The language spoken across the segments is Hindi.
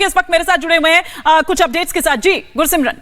इस वक्त मेरे साथ जुड़े हुए हैं कुछ अपडेट्स के साथ। जी गुरसिमरन।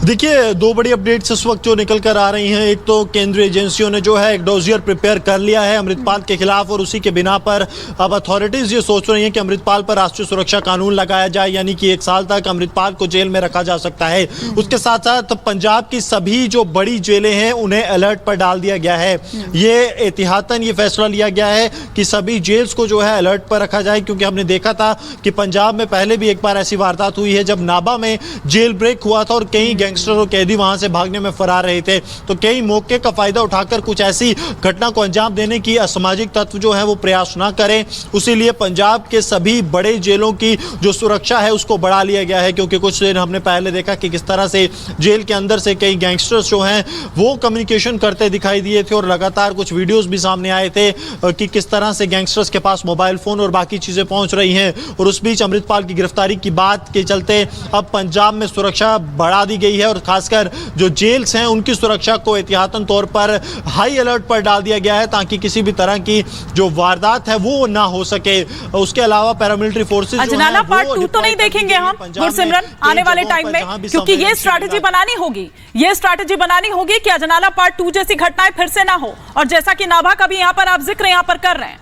देखिए, दो बड़ी अपडेट्स इस वक्त जो निकल कर आ रही हैं। एक तो केंद्रीय एजेंसियों ने जो है एक डोजियर प्रिपेयर कर लिया है अमृतपाल के खिलाफ, और उसी के बिना पर अब अथॉरिटीज ये सोच रही हैं कि अमृतपाल पर राष्ट्रीय सुरक्षा कानून लगाया जाए, यानी कि 1 साल तक अमृतपाल को जेल में रखा जा सकता है। उसके साथ साथ पंजाब की सभी जो बड़ी जेलें हैं उन्हें अलर्ट पर डाल दिया गया है। ये एहतियातन ये फैसला लिया गया है कि सभी जेल्स को जो है अलर्ट पर रखा जाए, क्योंकि हमने देखा था कि पंजाब में पहले भी एक बार ऐसी वारदात हुई है जब नाभा में जेल ब्रेक हुआ था और कई गैंगस्टर और कैदी वहां से भागने में फरार रहे थे। तो कई मौके का फायदा उठाकर कुछ ऐसी घटना को अंजाम देने की असामाजिक तत्व जो है वो प्रयास ना करें। उसीलिए पंजाब के सभी बड़े जेलों की जो सुरक्षा है उसको बढ़ा लिया गया है, क्योंकि कुछ दिन हमने पहले देखा कि किस तरह से जेल के अंदर से कई गैंगस्टर्स जो हैं वो कम्युनिकेशन करते दिखाई दिए थे, और लगातार कुछ वीडियोस भी सामने आए थे कि किस तरह से गैंगस्टर्स के पास मोबाइल फोन और बाकी चीजें पहुंच रही हैं। और उस बीच अमृतपाल की गिरफ्तारी की बात के चलते अब पंजाब में सुरक्षा बढ़ा दी गई है, और खासकर जो जेल्स हैं उनकी सुरक्षा को एहतियातन तौर पर हाई अलर्ट पर डाल दिया गया है, ताकि किसी भी तरह की जो वारदात है वो ना हो सके। उसके अलावा पैरामिलिट्री फोर्सेस अजनाला पार्ट 2 तो नहीं देखेंगे हम गुरसिमरन आने वाले टाइम में, क्योंकि ये स्ट्रैटेजी बनानी होगी, ये स्ट्रैटेजी बनानी होगी कि अजनाला पार्ट 2 जैसी घटनाएं फिर से ना हो। और जैसा कि नाभा का भी यहां पर आप जिक्र यहां पर कर रहे हैं।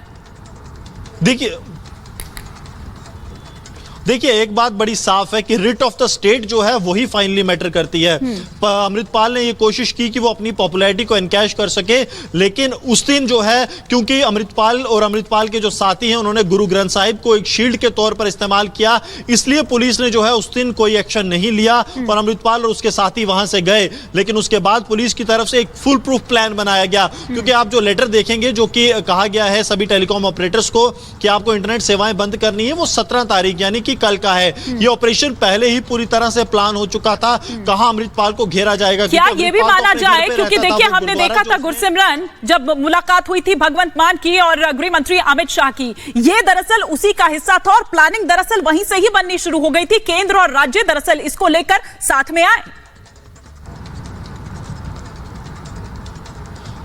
देखिए एक बात बड़ी साफ है कि रिट ऑफ द स्टेट जो है वही फाइनली मैटर करती है। अमृतपाल ने ये कोशिश की कि वो अपनी पॉपुलैरिटी को एनकैश कर सके, लेकिन उस दिन जो है क्योंकि अमृतपाल और अमृतपाल के जो साथी हैं उन्होंने गुरु ग्रंथ साहिब को एक शील्ड के तौर पर इस्तेमाल किया, इसलिए पुलिस ने जो है उस दिन कोई एक्शन नहीं लिया और अमृतपाल और उसके साथी वहां से गए। लेकिन उसके बाद पुलिस की तरफ से एक फुल प्रूफ प्लान बनाया गया, क्योंकि आप जो लेटर देखेंगे जो कि कहा गया है सभी टेलीकॉम ऑपरेटर्स को कि आपको इंटरनेट सेवाएं बंद करनी है, वो 17 तारीख यानी कि कल का है। ये ऑपरेशन पहले ही पूरी तरह से प्लान हो चुका था, कहां अमृतपाल को घेरा जाएगा। क्या ये भी माना जाए, क्योंकि देखिए हमने देखा था गुरसिमरन जब मुलाकात हुई थी भगवंत मान की और गृह मंत्री अमित शाह की, ये दरअसल उसी का हिस्सा था और प्लानिंग दरअसल वहीं से ही बननी शुरू हो गई थी। केंद्र और राज्य दरअसल इसको लेकर साथ में आए।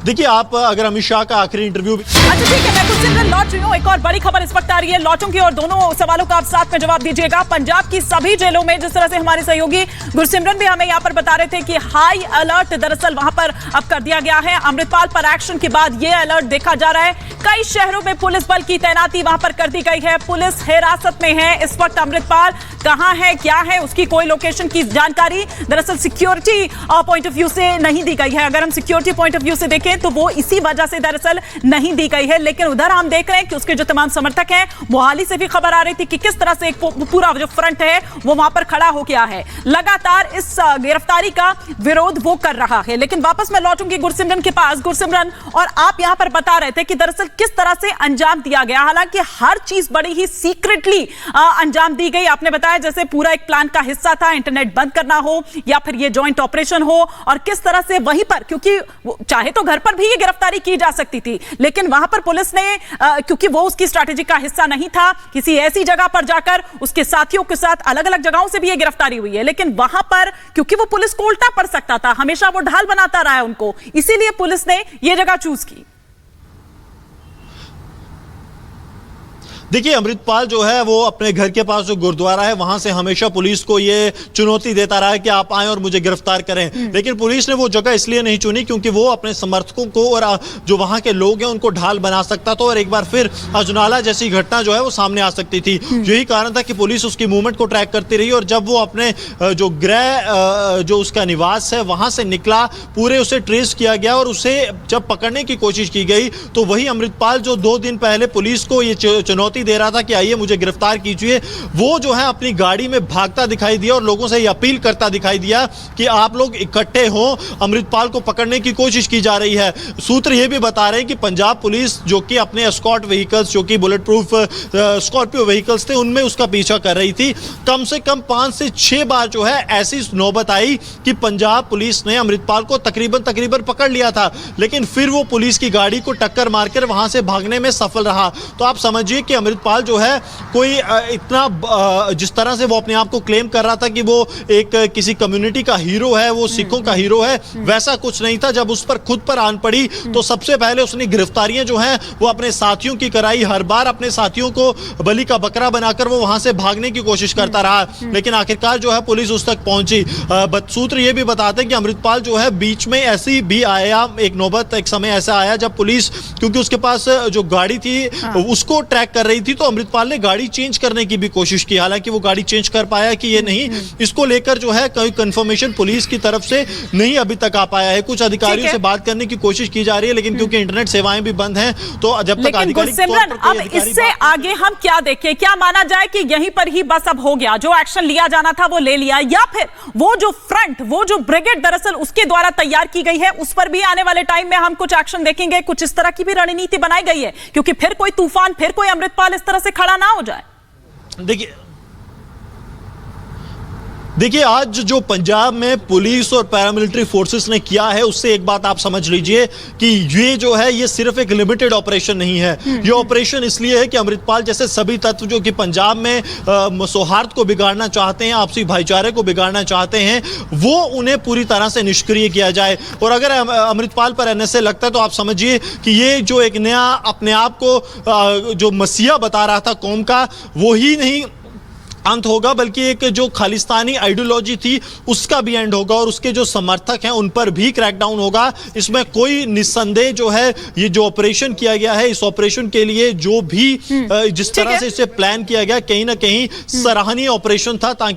देखिए आप अगर अमित शाह का आखिरी इंटरव्यू अच्छा ठीक है, मैं गुरसिमरन लौट रही हूँ। एक और बड़ी खबर इस वक्त आ रही है, लौटूंगी और दोनों सवालों का आप साथ में जवाब दीजिएगा। पंजाब की सभी जेलों में जिस तरह से हमारे सहयोगी गुरसिमरन भी हमें यहाँ पर बता रहे थे कि हाई अलर्ट दरअसल वहां पर अब कर दिया गया है। अमृतपाल पर एक्शन के बाद ये अलर्ट देखा जा रहा है। कई शहरों में पुलिस बल की तैनाती वहां पर कर दी गई है। पुलिस हिरासत में है इस वक्त। अमृतपाल कहां है, क्या है, उसकी कोई लोकेशन की जानकारी दरअसल सिक्योरिटी पॉइंट ऑफ व्यू से नहीं दी गई है। अगर हम सिक्योरिटी पॉइंट ऑफ व्यू से देखें तो वो इसी वजह से दरअसल नहीं दी गई है। लेकिन उधर हम देख रहे हैं कि उसके जो तमाम समर्थक हैं, मोहाली से भी खबर आ रही थी कि किस तरह से एक पूरा जो फ्रंट है वो वहां पर खड़ा हो गया है, लगातार इस गिरफ्तारी का विरोध वो कर रहा है। लेकिन वापस मैं लौटूंगी गुरसिमरन के पास। गुरसिमरन, और आप यहां पर बता रहे थे कि दरअसल किस तरह से अंजाम दिया गया, हालांकि हर चीज बड़ी ही सीक्रेटली अंजाम दी गई। आपने बताया जैसे पूरा एक प्लान का हिस्सा था, इंटरनेट बंद करना हो या फिर ये जॉइंट ऑपरेशन हो, और किस तरह से वहीं पर, क्योंकि चाहे तो घर पर भी ये गिरफ्तारी की जा सकती थी, लेकिन वहां पर पुलिस ने क्योंकि वो उसकी स्ट्रैटेजी का हिस्सा नहीं था, किसी ऐसी जगह पर जाकर उसके साथियों के साथ अलग अलग जगहों से भी ये गिरफ्तारी हुई है। लेकिन वहां पर क्योंकि वो पुलिस को उल्टा पड़ सकता था, हमेशा वो ढाल बनाता रहा है उनको, इसीलिए पुलिस ने ये जगह चूज की। देखिए अमृतपाल जो है वो अपने घर के पास जो गुरुद्वारा है वहां से हमेशा पुलिस को ये चुनौती देता रहा है कि आप आएं और मुझे गिरफ्तार करें। लेकिन पुलिस ने वो जगह इसलिए नहीं चुनी क्योंकि वो अपने समर्थकों को और जो वहां के लोग हैं उनको ढाल बना सकता था और एक बार फिर अजनाला जैसी घटना जो है वो सामने आ सकती थी। यही कारण था कि पुलिस उसकी मूवमेंट को ट्रैक करती रही और जब वो अपने जो गृह जो उसका निवास है वहां से निकला, पूरे उसे ट्रेस किया गया और उसे जब पकड़ने की कोशिश की गई तो वही अमृतपाल जो 2 दिन पहले पुलिस को ये चुनौती दे रहा था कि आइए मुझे गिरफ्तार कीजिए, वो जो है अपनी गाड़ी में भागता दिखाई दिया और लोगों से ये अपील करता दिखाई दिया कि आप लोग इकट्ठे हो, अमृतपाल को पकड़ने की कोशिश की जा रही है। सूत्र ये भी बता रहे हैं कि पंजाब पुलिस जो कि अपने एस्कॉर्ट व्हीकल्स जो कि बुलेट प्रूफ स्कॉर्पियो व्हीकल्स थे उनमें उसका पीछा कर रही थी। कम से कम 5 से 6 बार जो है ऐसी नौबत आई कि पंजाब पुलिस ने अमृतपाल को तकरीबन पकड़ लिया था, लेकिन फिर वो पुलिस की गाड़ी को टक्कर मारकर वहां से भागने में सफल रहा। तो आप समझिए कि अमृतपाल जो है कोई इतना जिस तरह से वो अपने आप को क्लेम कर रहा था कि वो एक किसी कम्युनिटी का हीरो है, वो सिखों का हीरो है, वैसा कुछ नहीं था। जब उस पर खुद पर आन पड़ी तो सबसे पहले उसने गिरफ्तारियां जो हैं वो अपने साथियों की कराई। हर बार अपने साथियों को बलि का बकरा बनाकर वो वहां से भागने की कोशिश करता रहा, लेकिन आखिरकार जो है पुलिस उस तक पहुंची। सूत्र ये भी बताते हैं कि अमृतपाल जो है बीच में ऐसी भी आया, एक नौबत एक समय ऐसा आया जब पुलिस, क्योंकि उसके पास जो गाड़ी थी उसको ट्रैक कर रही थी, तो अमृतपाल ने गाड़ी चेंज करने की भी कोशिश की। हालांकि वो गाड़ी चेंज कर पाया कि ये नहीं, इसको लेकर जो है कोई कंफर्मेशन पुलिस की तरफ से नहीं अभी तक आ पाया है। कुछ अधिकारियों से बात करने की कोशिश की जा रही है, लेकिन क्योंकि इंटरनेट सेवाएं भी बंद हैं, तो जब तक आधिकारिक गुरसिमरन, अब इससे आगे हम क्या देखें? क्या माना जाए कि यहीं पर ही बस अब हो गया, जो एक्शन लिया जाना था वो ले लिया, या फिर वो जो फ्रंट, वो जो ब्रिगेड दरअसल उसके द्वारा तैयार की गई है उस पर भी आने वाले टाइम में हम कुछ एक्शन देखेंगे? कुछ इस तरह की भी रणनीति बनाई गई है, क्योंकि फिर कोई तूफान, फिर कोई अमृतपाल इस तरह से खड़ा ना हो जाए। देखिए आज जो पंजाब में पुलिस और पैरामिलिट्री फोर्सेस ने किया है, उससे एक बात आप समझ लीजिए कि ये जो है ये सिर्फ एक लिमिटेड ऑपरेशन नहीं है। ये ऑपरेशन इसलिए है कि अमृतपाल जैसे सभी तत्व जो कि पंजाब में सौहार्द को बिगाड़ना चाहते हैं, आपसी भाईचारे को बिगाड़ना चाहते हैं, वो उन्हें पूरी तरह से निष्क्रिय किया जाए। और अगर अमृतपाल पर एनएसए लगता है तो आप समझिए कि ये जो एक नया अपने आप को जो मसीहा बता रहा था कौम का, वो ही नहीं अंत होगा, बल्कि एक जो खालिस्तानी आइडियोलॉजी थी उसका भी एंड होगा, और उसके जो समर्थक हैं उन पर भी क्रैकडाउन होगा। इसमें कोई निस्संदेह जो है ये जो ऑपरेशन किया गया है, इस ऑपरेशन के लिए जो भी जिस तरह से इसे प्लान किया गया, कहीं ना कहीं सराहनीय ऑपरेशन था, ताकि